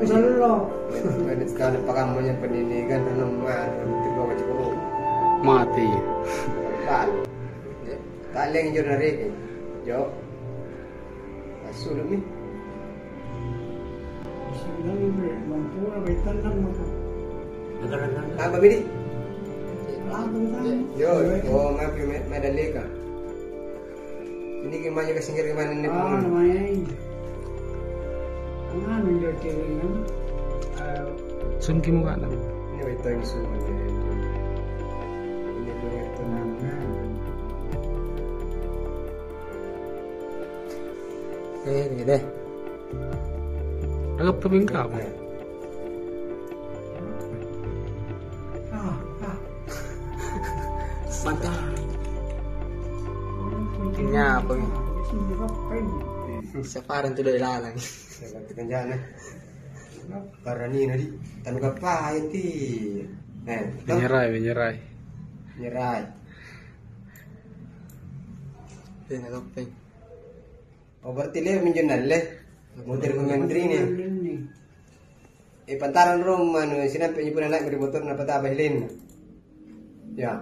Salo. Manit sekali pakamunya pendidikan renungan tiba macam Mati. tak taleng jo nari jo asul ni Sini mampu betan lang maka. apa bini Lagu tayo. yo oh ngapi medali ka ini gimana ke singgir gimana ni Ah, namanya ini. Ang ano yung tiringan? Sungki mo ka na. ini itu yang semua ini tu yang tenang Ini deh. Agak tebing ka mo. Mantap. Nya apa? Sa parang tuloy lalang. saya katakan jangan para ni nadi tanu apa itu Menyerai. nyerai Ini nagapeng. oh berarti le minjunal le motor menteri ni pantaran rum anu sinampe nyipunan naik dari motor na patah hilin ya